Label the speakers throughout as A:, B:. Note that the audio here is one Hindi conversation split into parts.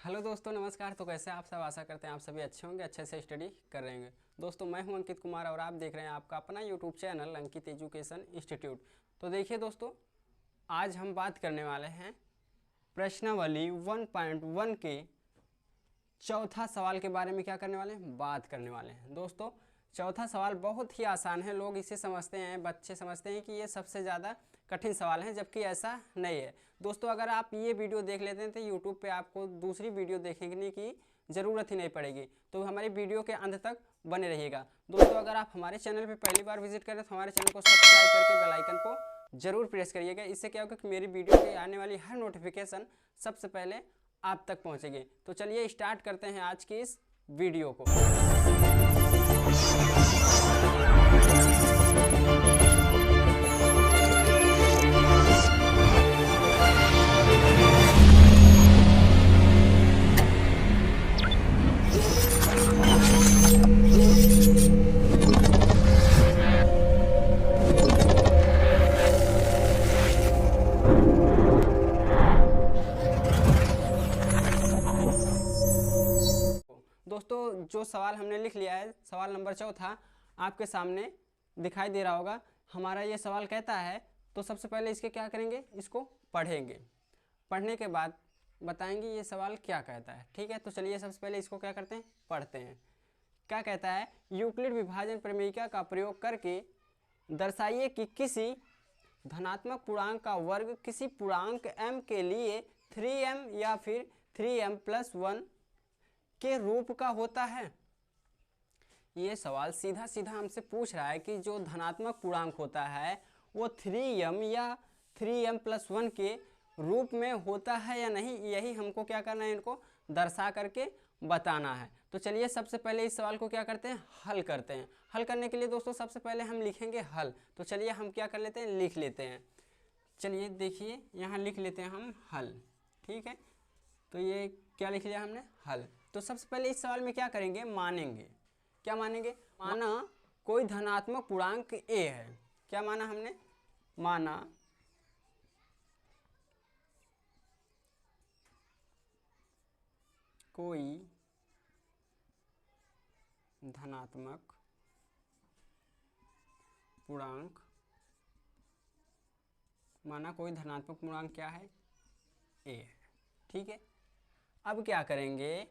A: हेलो दोस्तों, नमस्कार। तो कैसे आप सब? आशा करते हैं आप सभी अच्छे होंगे, अच्छे से स्टडी कर रहे होंगे। दोस्तों, मैं हूं अंकित कुमार और आप देख रहे हैं आपका अपना यूट्यूब चैनल अंकित एजुकेशन इंस्टीट्यूट। तो देखिए दोस्तों, आज हम बात करने वाले हैं प्रश्नावली 1.1 के चौथा सवाल के बारे में। क्या करने वाले हैं? बात करने वाले हैं। दोस्तों, चौथा सवाल बहुत ही आसान है। लोग इसे समझते हैं, बच्चे समझते हैं कि ये सबसे ज़्यादा कठिन सवाल है, जबकि ऐसा नहीं है। दोस्तों, अगर आप ये वीडियो देख लेते हैं तो यूट्यूब पे आपको दूसरी वीडियो देखने की ज़रूरत ही नहीं पड़ेगी। तो हमारी वीडियो के अंत तक बने रहिएगा। दोस्तों, अगर आप हमारे चैनल पे पहली बार विजिट करें तो हमारे चैनल को सब्सक्राइब करके बेल आइकन को जरूर प्रेस करिएगा। इससे क्या होगा कि मेरी वीडियो के आने वाली हर नोटिफिकेशन सबसे पहले आप तक पहुँचेगी। तो चलिए स्टार्ट करते हैं आज की इस वीडियो को। दोस्तों, जो सवाल हमने लिख लिया है, सवाल नंबर चौथा आपके सामने दिखाई दे रहा होगा। हमारा ये सवाल कहता है, तो सबसे पहले इसके क्या करेंगे, इसको पढ़ेंगे। पढ़ने के बाद बताएंगे ये सवाल क्या कहता है। ठीक है, तो चलिए सबसे पहले इसको क्या करते हैं, पढ़ते हैं। क्या कहता है? यूक्लिड विभाजन प्रमेयिका का प्रयोग करके दर्शाइए कि किसी धनात्मक पूर्णांक का वर्ग किसी पूर्णांक m के लिए 3m या फिर 3m+1 के रूप का होता है। ये सवाल सीधा सीधा हमसे पूछ रहा है कि जो धनात्मक पूर्णांक होता है वो 3m या 3m+1 के रूप में होता है या नहीं, यही हमको क्या करना है, इनको दर्शा करके बताना है। तो चलिए सबसे पहले इस सवाल को क्या करते हैं, हल करते हैं। हल करने के लिए दोस्तों सबसे पहले हम लिखेंगे हल। तो चलिए हम क्या कर लेते हैं, लिख लेते हैं। चलिए देखिए, यहाँ लिख लेते हैं हम हल। ठीक है, तो ये क्या लिख लिया हमने, हल। तो सबसे पहले इस सवाल में क्या करेंगे, मानेंगे। क्या मानेंगे? माना कोई धनात्मक पूर्णांक a है। क्या माना हमने? माना कोई धनात्मक पूर्णांक, माना कोई धनात्मक पूर्णांक क्या है, a है। ठीक है, अब क्या करेंगे,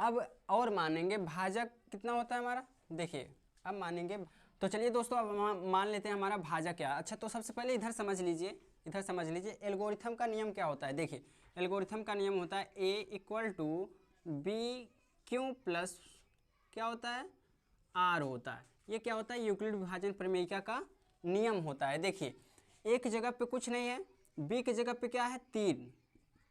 A: अब और मानेंगे भाजक कितना होता है हमारा। देखिए अब मानेंगे, तो चलिए दोस्तों अब मान लेते हैं हमारा भाजक क्या। अच्छा, तो सबसे पहले इधर समझ लीजिए, इधर समझ लीजिए एल्गोरिथम का नियम क्या होता है। देखिए एल्गोरिथम का नियम होता है a = b/q+ क्या होता है, r होता है। ये क्या होता है, यूक्लिड विभाजन प्रमेयिका का नियम होता है। देखिए एक जगह पे कुछ नहीं है, b की जगह पे क्या है, 3।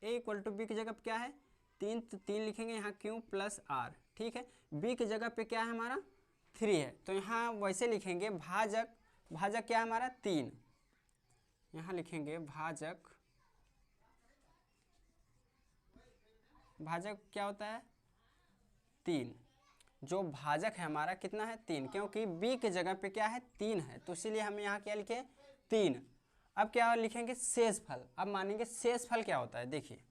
A: a = b की जगह पे क्या है, 3, तो 3 लिखेंगे यहाँ q+r। ठीक है, b की जगह पे क्या है हमारा, 3 है, तो यहाँ वैसे लिखेंगे भाजक। भाजक क्या है हमारा, 3। यहाँ लिखेंगे भाजक। भाजक क्या होता है, 3। जो भाजक है हमारा कितना है, 3, क्योंकि b की जगह पे क्या है, 3 है, तो इसीलिए हम यहाँ क्या लिखे, 3। अब क्या लिखेंगे, शेषफल। अब मानेंगे शेषफल क्या होता है। देखिए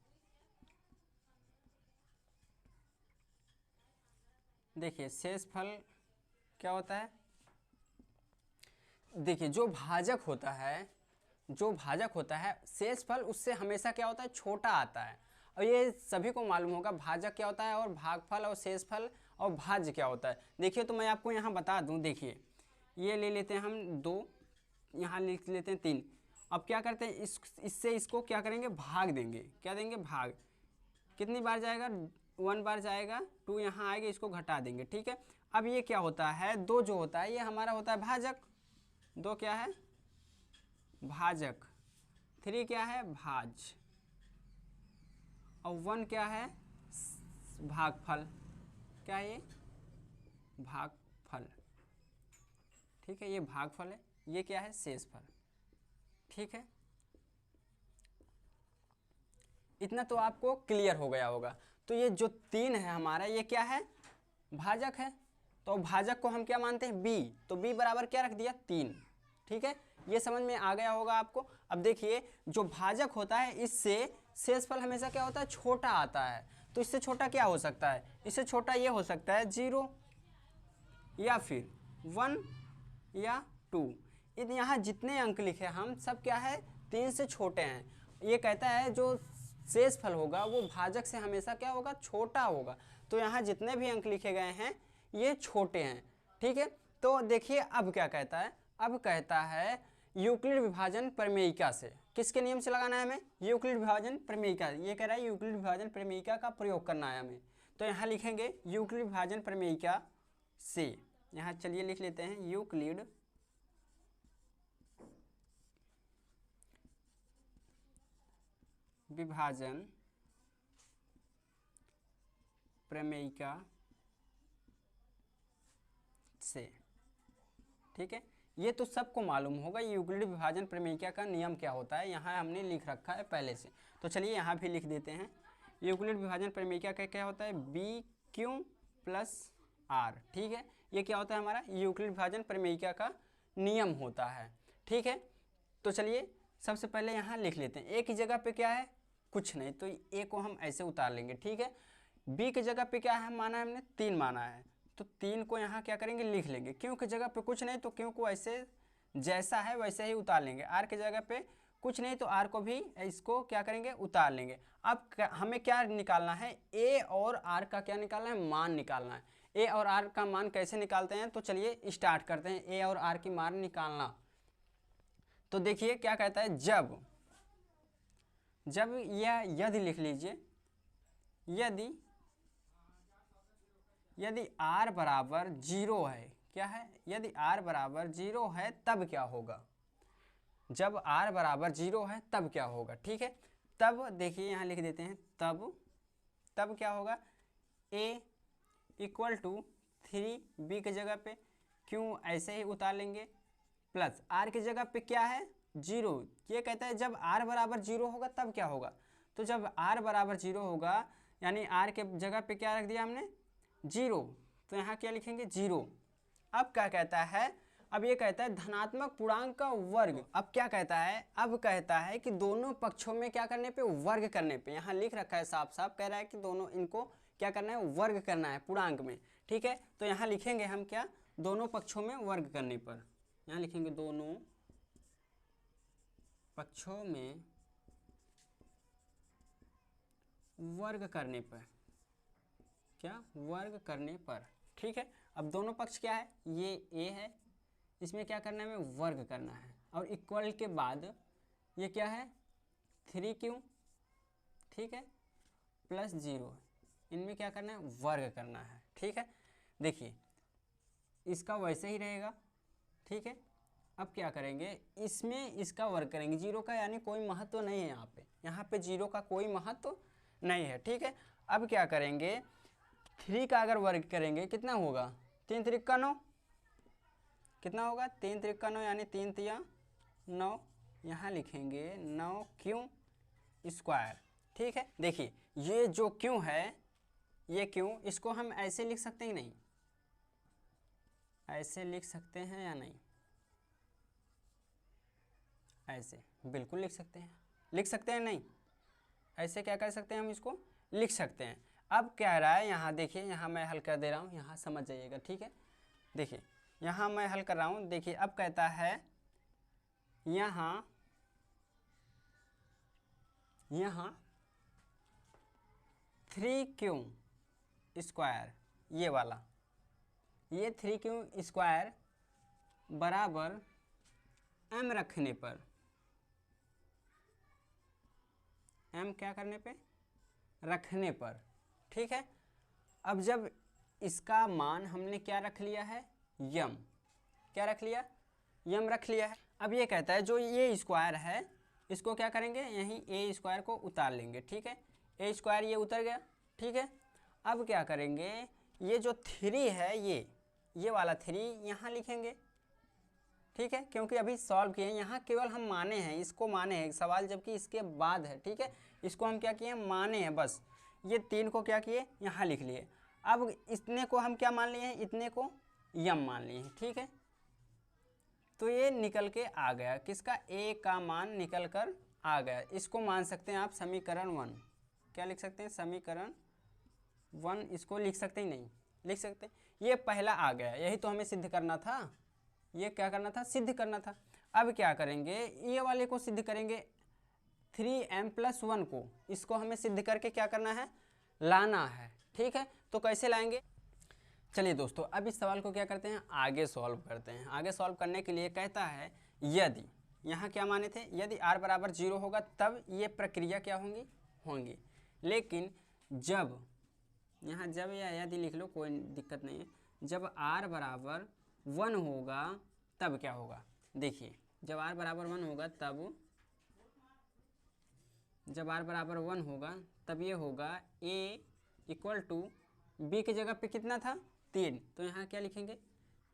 A: देखिए शेषफल क्या होता है। देखिए जो भाजक होता है, जो भाजक होता है, शेषफल उससे हमेशा क्या होता है, छोटा आता है। और ये सभी को मालूम होगा भाजक क्या होता है, और भागफल और शेषफल और भाज्य क्या होता है। देखिए तो मैं आपको यहाँ बता दूँ। देखिए ये ले लेते हैं हम 2, यहाँ लिख लेते हैं 3। अब क्या करते हैं, इससे इसको क्या करेंगे, भाग देंगे। क्या देंगे, भाग। कितनी बार जाएगा, 1 बार जाएगा, 2 यहाँ आएगा, इसको घटा देंगे। ठीक है, अब ये क्या होता है, 2 जो होता है ये हमारा होता है भाजक। 2 क्या है, भाजक। 3 क्या है, भाज। और 1 क्या है, भागफल। क्या है ये, भागफल। ठीक है, ये भागफल है, ये क्या है, शेषफल। ठीक है, इतना तो आपको क्लियर हो गया होगा। तो ये जो 3 है हमारा, ये क्या है, भाजक है। तो भाजक को हम क्या मानते हैं, b। तो b बराबर क्या रख दिया, 3। ठीक है, ये समझ में आ गया होगा आपको। अब देखिए जो भाजक होता है इससे शेषफल हमेशा क्या होता है, छोटा आता है। तो इससे छोटा क्या हो सकता है, इससे छोटा ये हो सकता है 0 या फिर 1 या 2। यहाँ जितने अंक लिखे हम सब क्या है 3 से छोटे हैं। ये कहता है जो शेषफल होगा वो भाजक से हमेशा क्या होगा, छोटा होगा। तो यहाँ जितने भी अंक लिखे गए हैं ये छोटे हैं, ठीक है। तो देखिए अब क्या कहता है, अब कहता है यूक्लिड विभाजन प्रमेयिका से, किसके नियम से लगाना है हमें, यूक्लिड विभाजन प्रमेयिका। ये कह रहा है यूक्लिड विभाजन प्रमेयिका का प्रयोग करना है हमें। तो यहाँ लिखेंगे यूक्लिड विभाजन प्रमेयिका से, यहाँ चलिए लिख लेते हैं यूक्लिड विभाजन प्रमेयिका से, ठीक है। ये तो सबको मालूम होगा यूक्लिड विभाजन प्रमेयिका का नियम क्या होता है, यहाँ हमने लिख रखा है पहले से। तो चलिए यहाँ भी लिख देते हैं यूक्लिड विभाजन प्रमेयिका का क्या होता है, बी क्यू प्लस आर, ठीक है। ये क्या होता है हमारा यूक्लिड विभाजन प्रमेयिका का नियम होता है, ठीक है। तो चलिए सबसे पहले यहाँ लिख लेते हैं, ए की जगह पे क्या है कुछ नहीं, तो ए को हम ऐसे उतार लेंगे, ठीक है। बी की जगह पे क्या है माना है हमने 3 माना है, तो 3 को यहाँ क्या करेंगे लिख लेंगे। क्यों की जगह पे कुछ नहीं तो क्यों को ऐसे जैसा है वैसे ही उतार लेंगे। आर की जगह पे कुछ नहीं तो आर को भी इसको क्या करेंगे उतार लेंगे। अब हमें क्या निकालना है, ए और आर का क्या निकालना है, मान निकालना है। ए और आर का मान कैसे निकालते हैं, तो चलिए स्टार्ट करते हैं ए और आर की मान निकालना। तो देखिए क्या कहता है, जब यह यदि लिख लीजिए, यदि r बराबर 0 है, क्या है, यदि r बराबर 0 है तब क्या होगा, जब r बराबर 0 है तब क्या होगा, ठीक है। तब देखिए यहाँ लिख देते हैं, तब क्या होगा, a इक्वल टू 3b की जगह पे क्यों ऐसे ही उतार लेंगे, प्लस r की जगह पे क्या है 0। ये कहता है जब r बराबर 0 होगा तब क्या होगा, तो जब r बराबर 0 होगा यानी r के जगह पे क्या रख दिया हमने 0, तो यहाँ क्या लिखेंगे 0। अब क्या कहता है, अब ये कहता है धनात्मक पूर्णांक का वर्ग। अब क्या कहता है, अब कहता है कि दोनों पक्षों में क्या करने पे, वर्ग करने पे। यहाँ लिख रखा है साफ साफ, कह रहा है कि दोनों इनको क्या करना है, वर्ग करना है पूर्णांक में, ठीक है। तो यहाँ लिखेंगे हम क्या, दोनों पक्षों में वर्ग करने पर, यहाँ लिखेंगे दोनों पक्षों में वर्ग करने पर, क्या वर्ग करने पर, ठीक है। अब दोनों पक्ष क्या है, ये a है, इसमें क्या करना है हमें वर्ग करना है, और इक्वल के बाद ये क्या है 3q, ठीक है, प्लस 0, इनमें क्या करना है वर्ग करना है, ठीक है। देखिए इसका वैसे ही रहेगा, ठीक है। अब क्या करेंगे, इसमें इसका वर्ग करेंगे, 0 का यानी कोई महत्व नहीं है यहाँ पे 0 का कोई महत्व नहीं है, ठीक है। अब क्या करेंगे, 3 का अगर वर्ग करेंगे कितना होगा, 3 त्रिक का 9, कितना होगा 3 त्रिक का 9 यानी 3 तिया 9, यहाँ लिखेंगे 9 क्यों स्क्वायर, ठीक है। देखिए ये जो क्यों है, ये क्यों, इसको हम ऐसे लिख सकते हैं नहीं, ऐसे लिख सकते हैं या नहीं, ऐसे बिल्कुल लिख सकते हैं नहीं, ऐसे क्या कर सकते हैं हम इसको लिख सकते हैं। अब क्या रहा है यहाँ देखिए, यहाँ मैं हल कर दे रहा हूँ, यहाँ समझ जाइएगा, ठीक है। देखिए यहाँ मैं हल कर रहा हूँ, देखिए अब कहता है यहाँ 3q स्क्वायर, ये वाला, ये 3q स्क्वायर बराबर m रखने पर, m क्या करने पे, रखने पर, ठीक है। अब जब इसका मान हमने क्या रख लिया है, यम, क्या रख लिया, यम रख लिया है। अब ये कहता है जो ये स्क्वायर है इसको क्या करेंगे, यहीं ए स्क्वायर को उतार लेंगे, ठीक है। ए स्क्वायर ये उतर गया, ठीक है। अब क्या करेंगे, ये जो 3 है ये वाला 3 यहाँ लिखेंगे, ठीक है, क्योंकि अभी सॉल्व किए हैं, यहाँ केवल हम माने हैं, इसको माने हैं सवाल, जबकि इसके बाद है, ठीक है। इसको हम क्या किए, माने हैं बस, ये 3 को क्या किए यहाँ लिख लिए। अब इतने को हम क्या मान लिए हैं, इतने को यम मान लिए हैं, ठीक है। तो ये निकल के आ गया, किसका, ए का मान निकल कर आ गया। इसको मान सकते हैं आप समीकरण 1, क्या लिख सकते हैं, समीकरण 1 इसको लिख सकते ही नहीं, लिख सकते, ये पहला आ गया, यही तो हमें सिद्ध करना था, ये क्या करना था, सिद्ध करना था। अब क्या करेंगे, ये वाले को सिद्ध करेंगे, 3m+1 को, इसको हमें सिद्ध करके क्या करना है, लाना है, ठीक है। तो कैसे लाएंगे, चलिए दोस्तों अब इस सवाल को क्या करते हैं, आगे सॉल्व करते हैं। आगे सॉल्व करने के लिए कहता है यदि, यहाँ क्या माने थे, यदि r बराबर 0 होगा तब ये प्रक्रिया क्या होंगी। लेकिन जब, यहाँ जब या यदि लिख लो कोई दिक्कत नहीं है, जब r बराबर 1 होगा तब क्या होगा, देखिए जब r बराबर 1 होगा तब, जब r बराबर 1 होगा तब ये होगा a इक्वल टू b की जगह पे कितना था 3, तो यहाँ क्या लिखेंगे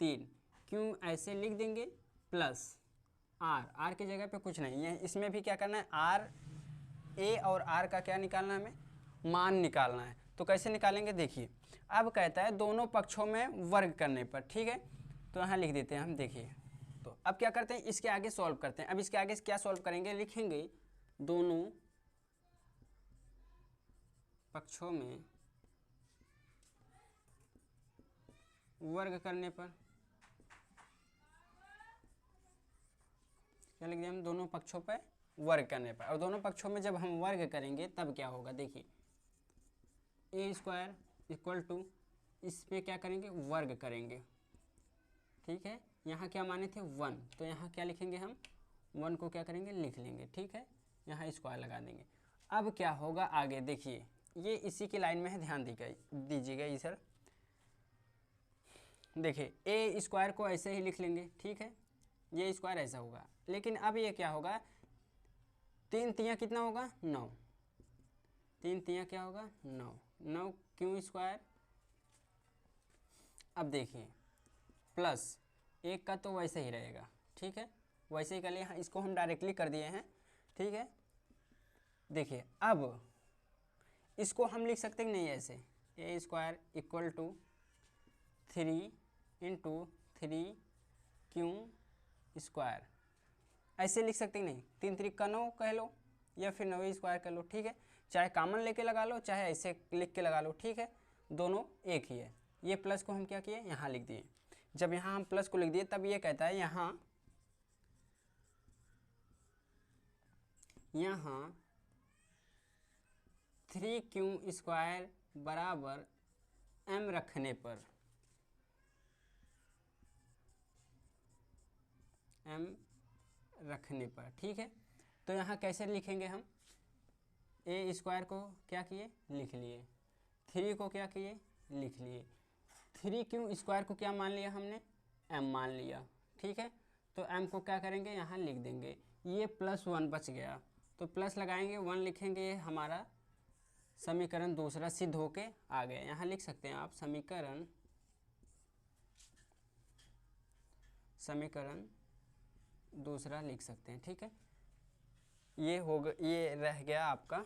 A: 3, क्यों ऐसे लिख देंगे प्लस r की जगह पे कुछ नहीं है, इसमें भी क्या करना है, a और r का क्या निकालना है, हमें मान निकालना है। तो कैसे निकालेंगे, देखिए अब कहता है दोनों पक्षों में वर्ग करने पर, ठीक है, तो यहाँ लिख देते हैं हम, देखिए तो अब क्या करते हैं, इसके आगे सॉल्व करते हैं। अब इसके आगे क्या सॉल्व करेंगे, लिखेंगे दोनों पक्षों में वर्ग करने पर, क्या लिख दिया हम, दोनों पक्षों पर वर्ग करने पर। और दोनों पक्षों में जब हम वर्ग करेंगे तब क्या होगा, देखिए a² इक्वल टू, इस पे क्या करेंगे, वर्ग करेंगे, ठीक है। यहाँ क्या माने थे 1, तो यहाँ क्या लिखेंगे हम, 1 को क्या करेंगे, लिख लेंगे, ठीक है, यहाँ स्क्वायर लगा देंगे। अब क्या होगा आगे, देखिए ये इसी की लाइन में है, ध्यान दीजिएगा इधर, देखिए a² को ऐसे ही लिख लेंगे, ठीक है, ये स्क्वायर ऐसा होगा। लेकिन अब ये क्या होगा, 3 तियाँ कितना होगा 9, 3 तियाँ क्या होगा 9, 9 क्यों स्क्वायर। अब देखिए प्लस 1 का तो वैसे ही रहेगा, ठीक है, वैसे ही कर लिए, इसको हम डायरेक्टली कर दिए हैं, ठीक है। देखिए अब इसको हम लिख सकते हैं नहीं ऐसे, a² इक्वल टू 3 इंटू 3 क्यों स्क्वायर, ऐसे लिख सकते हैं नहीं, 3 3 का 9 कह लो या फिर 9 स्क्वायर कर लो, ठीक है, चाहे कॉमन लेके लगा लो चाहे ऐसे लिख के लगा लो, ठीक है, दोनों एक ही है। ये प्लस को हम क्या किए, यहाँ लिख दिए। जब यहाँ हम प्लस को लिख दिए तब ये कहता है यहाँ 3q² बराबर m रखने पर, m रखने पर, ठीक है। तो यहाँ कैसे लिखेंगे हम, a² को क्या किए, लिख लिए, 3 को क्या किए, लिख लिए, 3q² को क्या मान लिया हमने, m मान लिया, ठीक है। तो m को क्या करेंगे, यहाँ लिख देंगे, ये +1 बच गया, तो प्लस लगाएंगे 1 लिखेंगे, दूसरा समीकरण दूसरा सिद्ध होके आ गया। यहाँ लिख सकते हैं आप समीकरण दूसरा लिख सकते हैं, ठीक है। ये ये रह गया आपका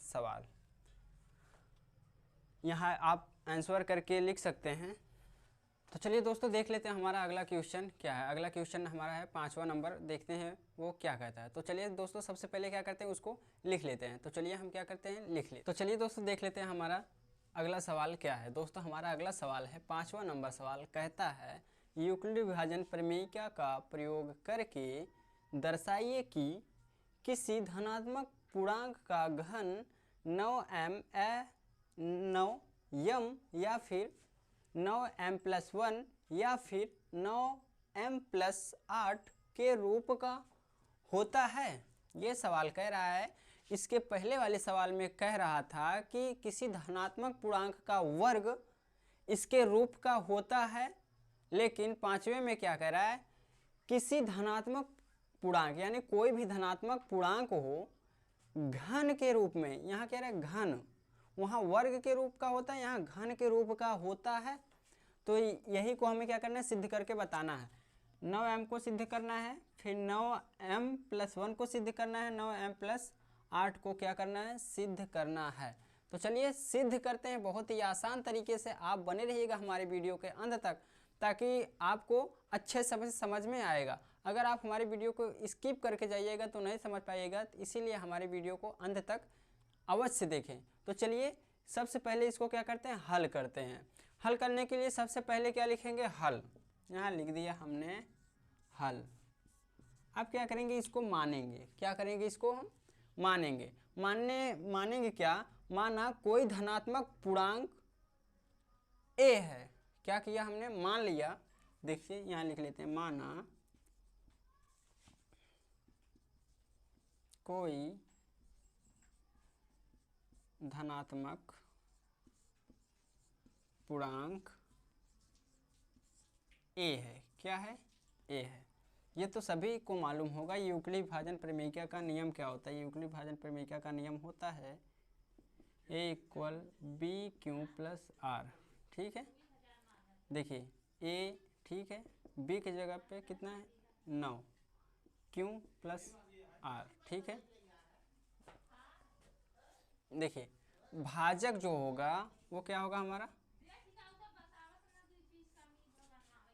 A: सवाल, यहाँ आप आंसर करके लिख सकते हैं। तो चलिए दोस्तों देख लेते हैं हमारा अगला क्वेश्चन क्या है। अगला क्वेश्चन हमारा है 5वां नंबर, देखते हैं वो क्या कहता है। तो चलिए दोस्तों सबसे पहले क्या करते हैं, उसको लिख लेते हैं। तो चलिए हम क्या करते हैं, लिख ले। तो चलिए दोस्तों देख लेते हैं हमारा अगला सवाल क्या है। दोस्तों हमारा अगला सवाल है 5वां नंबर सवाल, कहता है यूक्लिड विभाजन प्रमेयिका का प्रयोग करके दर्शाइए कि किसी धनात्मक पूर्णांक का घन 9m या फिर 9m+1 या फिर 9m+8 के रूप का होता है। ये सवाल कह रहा है, इसके पहले वाले सवाल में कह रहा था कि किसी धनात्मक पूर्णांक का वर्ग इसके रूप का होता है, लेकिन 5वें में क्या कह रहा है, किसी धनात्मक पूर्णांक यानी कोई भी धनात्मक पूर्णांक हो घन के रूप में, यहाँ कह रहा है घन, वहाँ वर्ग के रूप का होता है, यहाँ घन के रूप का होता है। तो यही को हमें क्या करना है, सिद्ध करके बताना है। 9m को सिद्ध करना है, फिर 9m+1 को सिद्ध करना है, 9m+8 को क्या करना है, सिद्ध करना है। तो चलिए सिद्ध करते हैं। बहुत ही आसान तरीके से आप बने रहिएगा हमारे वीडियो के अंत तक, ताकि आपको अच्छे समझ में आएगा। अगर आप हमारे वीडियो को स्किप करके जाइएगा तो नहीं समझ पाइएगा, इसीलिए हमारे वीडियो को अंत तक अवश्य देखें। तो चलिए सबसे पहले इसको क्या करते हैं, हल करते हैं। हल करने के लिए सबसे पहले क्या लिखेंगे, हल। यहाँ लिख दिया हमने हल। अब क्या करेंगे, इसको मानेंगे। क्या करेंगे, इसको हम मानेंगे। मानेंगे क्या, माना कोई धनात्मक पूर्णांक ए है। क्या किया हमने, मान लिया। देखिए यहाँ लिख लेते हैं, माना कोई धनात्मक पूर्णांक ए है। क्या है, ए है। ये तो सभी को मालूम होगा, यूक्लिड विभाजन प्रमेय का नियम क्या होता है। यूक्लिड विभाजन प्रमेय का नियम होता है A equal B Q plus R. ठीक है, देखिए ए, ठीक है, बी की जगह पे कितना है 9, क्यू प्लस आर। ठीक है, देखिए भाजक जो होगा वो क्या होगा हमारा,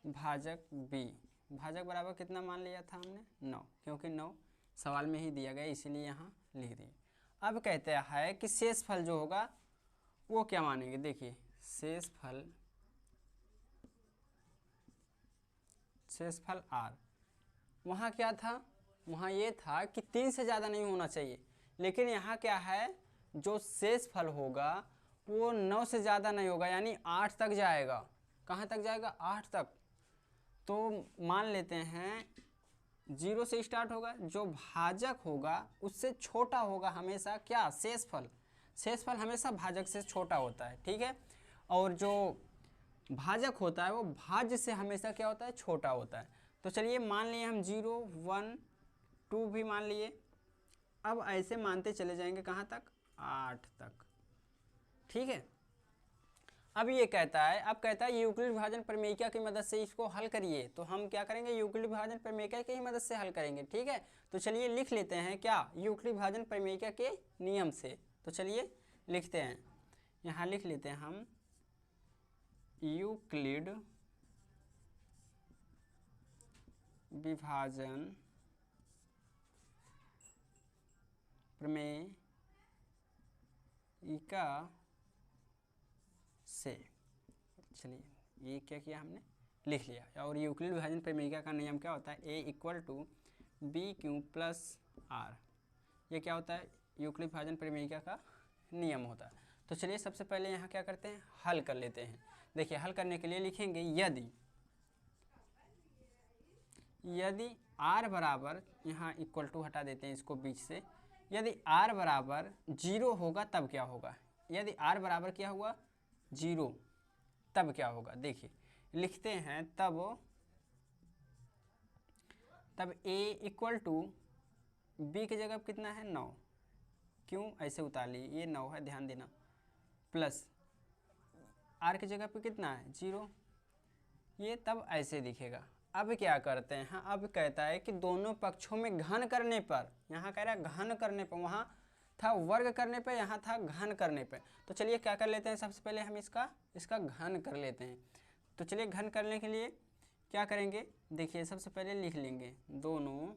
A: भाजक बी। भाजक बराबर कितना मान लिया था हमने, 9, क्योंकि 9 सवाल में ही दिया गया, इसीलिए यहाँ लिख दिए। अब कहते हैं कि शेषफल जो होगा वो क्या मानेंगे। देखिए शेषफल आर। वहाँ क्या था, वहाँ ये था कि 3 से ज़्यादा नहीं होना चाहिए, लेकिन यहाँ क्या है, जो शेषफल होगा वो 9 से ज़्यादा नहीं होगा, यानी 8 तक जाएगा। कहाँ तक जाएगा, 8 तक। तो मान लेते हैं 0 से स्टार्ट होगा, जो भाजक होगा उससे छोटा होगा हमेशा। क्या, शेषफल। शेषफल हमेशा भाजक से छोटा होता है। ठीक है, और जो भाजक होता है वो भाज्य से हमेशा क्या होता है, छोटा होता है। तो चलिए मान लिए हम 0, 1, 2 भी मान लिए। अब ऐसे मानते चले जाएंगे कहाँ तक, 8 तक। ठीक है, अब ये कहता है, अब कहता है यूक्लिड विभाजन प्रमेयिका की मदद से इसको हल करिए। तो हम क्या करेंगे, यूक्लिड विभाजन प्रमेयिका की ही मदद से हल करेंगे। ठीक है, तो चलिए लिख लेते हैं क्या, यूक्लिड विभाजन प्रमेयिका के नियम से। तो चलिए लिखते हैं, यहाँ लिख लेते हैं हम यूक्लिड विभाजन प्रमेयिका से। चलिए ये क्या किया हमने, लिख लिया। और यूक्लिड विभाजन प्रमेयिका का नियम क्या होता है, A equal to B Q plus R. ये क्या होता है, यूक्लिड विभाजन प्रमेयिका का नियम होता है। तो चलिए सबसे पहले यहाँ क्या करते हैं, हल कर लेते हैं। देखिए हल करने के लिए लिखेंगे यदि आर बराबर, यहाँ इक्वल टू हटा देते हैं इसको बीच से, यदि आर बराबर 0 होगा तब क्या होगा। यदि आर बराबर क्या हुआ, 0, तब क्या होगा। देखिए लिखते हैं, तब a इक्वल टू बी की जगह कितना है 9, क्यों ऐसे उतार ली, ये 9 है, ध्यान देना, प्लस आर की जगह पे कितना है 0, ये तब ऐसे दिखेगा। अब क्या करते हैं, हाँ अब कहता है कि दोनों पक्षों में घन करने पर, यहाँ कह रहा है घन करने पर, वहाँ था वर्ग करने पे, यहाँ था घन करने पे। तो चलिए क्या कर लेते हैं, सबसे पहले हम इसका घन कर लेते हैं। तो चलिए घन करने के लिए क्या करेंगे, देखिए सबसे पहले लिख लेंगे दोनों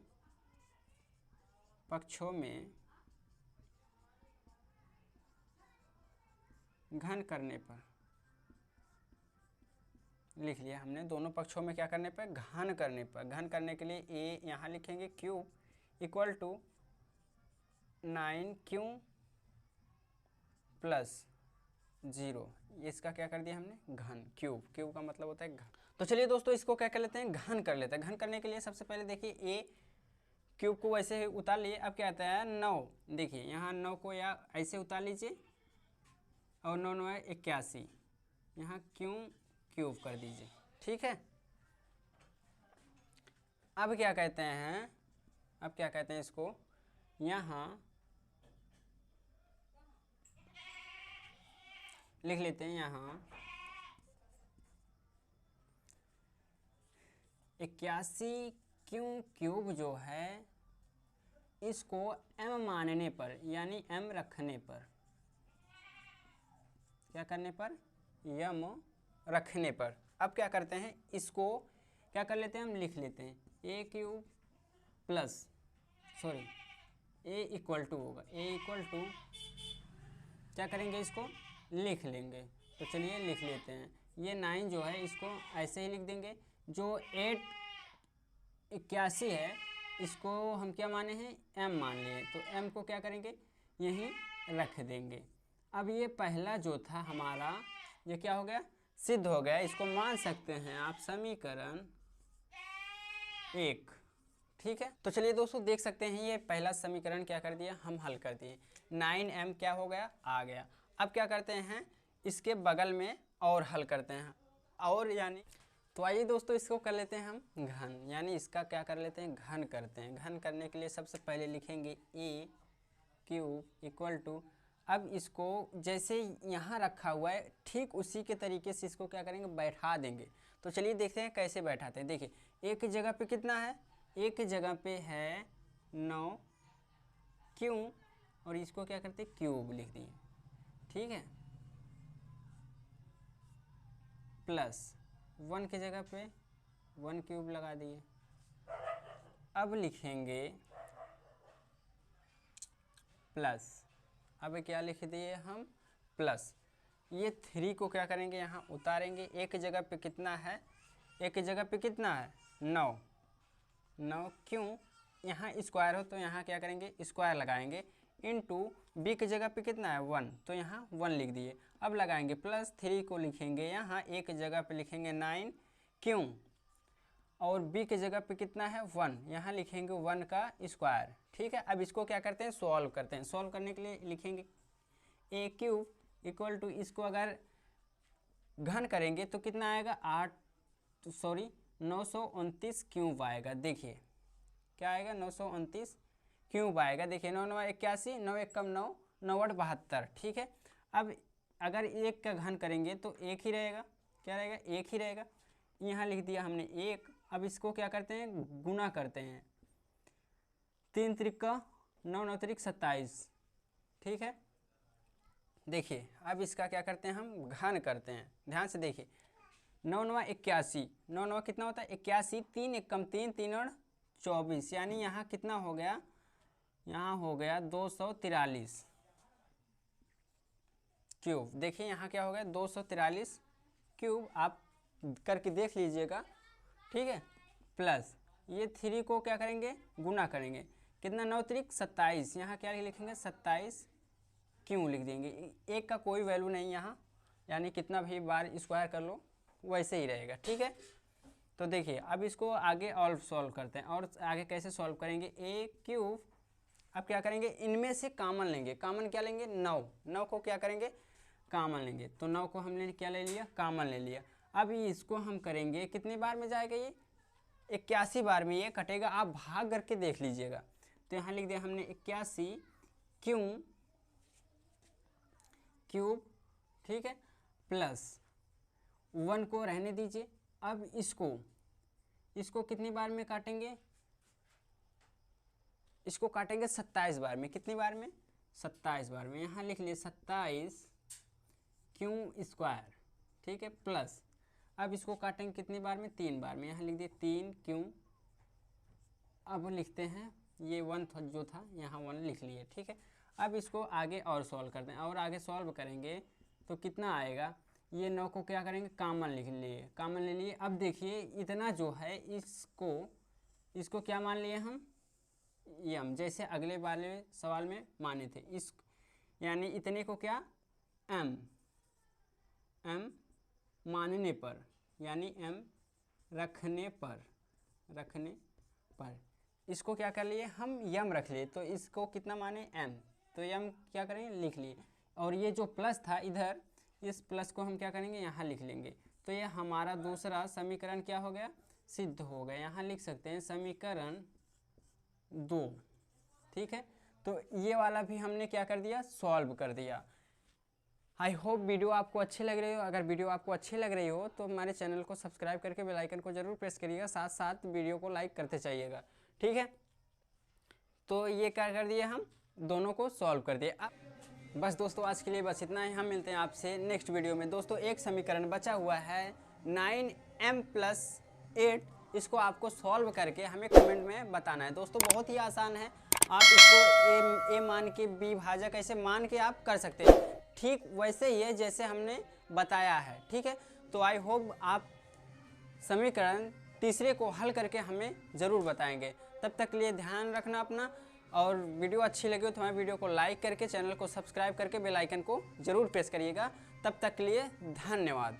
A: पक्षों में घन करने पर। लिख लिया हमने, दोनों पक्षों में क्या करने पर, घन करने पर। घन करने के लिए ए यहाँ लिखेंगे cube equal to 9 q plus 0। इसका क्या कर दिया हमने, घन। क्यूब का मतलब होता है घन। तो चलिए दोस्तों इसको क्या कर लेते हैं, घन कर लेते हैं। घन करने के लिए सबसे पहले देखिए ए क्यूब को वैसे उतार लिए। अब क्या आता है 9, देखिए यहाँ 9 को या ऐसे उतार लीजिए, और 9 9 है 81, यहाँ क्यूब कर दीजिए। ठीक है, अब क्या कहते हैं, इसको यहाँ लिख लेते हैं, यहाँ 81 क्यूब जो है, इसको m मानने पर, यानी m रखने पर, क्या करने पर, m रखने पर। अब क्या करते हैं, इसको क्या कर लेते हैं, हम लिख लेते हैं a cube plus, a equal to होगा, a इक्वल टू क्या करेंगे, इसको लिख लेंगे। तो चलिए लिख लेते हैं। ये 9 जो है इसको ऐसे ही लिख देंगे। जो 881 है इसको हम क्या माने हैं, m मान लिए, तो m को क्या करेंगे, यहीं रख देंगे। अब ये पहला जो था हमारा ये क्या हो गया, सिद्ध हो गया। इसको मान सकते हैं आप समीकरण 1। ठीक है, तो चलिए दोस्तों देख सकते हैं ये पहला समीकरण क्या कर दिया, हम हल कर दिए। 9m क्या हो गया, आ गया। अब क्या करते हैं, इसके बगल में और हल करते हैं, और यानी तो आइए दोस्तों इसको कर लेते हैं हम घन, यानी इसका क्या कर लेते हैं, घन करते हैं। घन करने के लिए सबसे पहले लिखेंगे a क्यूब इक्वल टू, अब इसको जैसे यहाँ रखा हुआ है ठीक उसी के तरीके से इसको क्या करेंगे, बैठा देंगे। तो चलिए देखते हैं कैसे बैठाते हैं। देखिए एक जगह पे कितना है, एक जगह पे है 9 क्यों, और इसको क्या करते हैं क्यूब लिख दिए। ठीक है, प्लस 1 की जगह पे 1 क्यूब लगा दिए। अब लिखेंगे प्लस, अब क्या लिख दिए हम प्लस, ये 3 को क्या करेंगे यहाँ उतारेंगे। एक जगह पे कितना है, एक जगह पे कितना है 9 क्यों, यहाँ स्क्वायर हो तो यहाँ क्या करेंगे स्क्वायर लगाएंगे, इनटू बी की जगह पे कितना है 1, तो यहाँ 1 लिख दिए। अब लगाएंगे प्लस 3 को लिखेंगे यहाँ एक जगह पे लिखेंगे 9 क्यों, और बी की जगह पे कितना है 1, यहाँ लिखेंगे 1 का स्क्वायर। ठीक है, अब इसको क्या करते हैं सॉल्व करते हैं। सॉल्व करने के लिए लिखेंगे a क्यूब इक्वल टू, इसको अगर घन करेंगे तो कितना आएगा 929 क्यूब आएगा। देखिए क्या आएगा 929 क्यूब आएगा। देखिए 9 9 81, 9 1 कम 9, 9 8 72। ठीक है, अब अगर 1 का घन करेंगे तो 1 ही रहेगा, क्या रहेगा 1 ही रहेगा। यहाँ लिख दिया हमने 1। अब इसको क्या करते हैं गुना करते हैं, 3 त्रिका 9 9 त्रिक 27। ठीक है, देखिए अब इसका क्या करते हैं हम घन करते हैं। ध्यान से देखिए 9 9 81, 9 9 कितना होता है 81, 3 1 कम 3, 3 और 24, यानी यहाँ कितना हो गया, यहाँ हो गया 243 क्यूब। देखिए यहाँ क्या हो गया 243 क्यूब, आप करके देख लीजिएगा। ठीक है, प्लस ये 3 को क्या करेंगे गुना करेंगे, कितना 9 त्रिक 27, यहाँ क्या लिखेंगे 27 क्यों लिख देंगे। एक का कोई वैल्यू नहीं यहाँ, यानी कितना भी बार स्क्वायर कर लो वैसे ही रहेगा। ठीक है, तो देखिए अब इसको आगे और सॉल्व करते हैं। और आगे कैसे सॉल्व करेंगे, a क्यूब, अब क्या करेंगे इनमें से कॉमन लेंगे। कॉमन क्या लेंगे 9 को क्या करेंगे कॉमन लेंगे, तो 9 को हमने क्या ले लिया कॉमन ले लिया। अब इसको हम करेंगे कितनी बार में जाएगा, ये 81 बार में ये कटेगा, आप भाग करके देख लीजिएगा। तो यहाँ लिख दिया हमने 81 क्यूब। ठीक है, प्लस 1 को रहने दीजिए। अब इसको कितनी बार में काटेंगे, इसको काटेंगे 27 बार में। कितनी बार में 27 बार में, यहाँ लिख लिए 27 क्यों स्क्वायर। ठीक है, प्लस अब इसको काटेंगे कितनी बार में 3 बार में, यहाँ लिख दिए 3 क्यों। अब लिखते हैं ये 1 जो था यहाँ 1 लिख लिए। ठीक है, अब इसको आगे और सॉल्व करते हैं, और आगे सॉल्व करेंगे तो कितना आएगा, ये 9 को क्या करेंगे कॉमन लिख लिए, कॉमन ले लिए। अब देखिए इतना जो है इसको क्या मान लिए हम यम, जैसे अगले वाले सवाल में माने थे इस, यानी इतने को क्या m मानने पर, यानी m रखने पर इसको क्या कर लिए हम यम रख लिए, तो इसको कितना माने m, तो यम क्या करेंगे लिख लिए। और ये जो प्लस था इधर, इस प्लस को हम क्या करेंगे यहाँ लिख लेंगे। तो ये हमारा दूसरा समीकरण क्या हो गया सिद्ध हो गया। यहाँ लिख सकते हैं समीकरण 2। ठीक है, तो ये वाला भी हमने क्या कर दिया सॉल्व कर दिया। आई होप वीडियो आपको अच्छी लग रही हो। अगर वीडियो आपको अच्छी लग रही हो तो हमारे चैनल को सब्सक्राइब करके बेल आइकन को जरूर प्रेस करिएगा, साथ साथ वीडियो को लाइक करते जाइएगा। ठीक है, तो ये क्या कर दिए हम दोनों को सॉल्व कर दिए। अब बस दोस्तों आज के लिए बस इतना ही, हम मिलते हैं आपसे नेक्स्ट वीडियो में। दोस्तों एक समीकरण बचा हुआ है 9m+8, इसको आपको सॉल्व करके हमें कमेंट में बताना है। दोस्तों बहुत ही आसान है, आप इसको ए मान के बी भाजक ऐसे मान के आप कर सकते हैं। ठीक वैसे ही है जैसे हमने बताया है। ठीक है, तो आई होप आप समीकरण तीसरे को हल करके हमें ज़रूर बताएंगे। तब तक के लिए ध्यान रखना अपना, और वीडियो अच्छी लगी हो तो हमारे वीडियो को लाइक करके चैनल को सब्सक्राइब करके बेल आइकन को ज़रूर प्रेस करिएगा। तब तक के लिए धन्यवाद।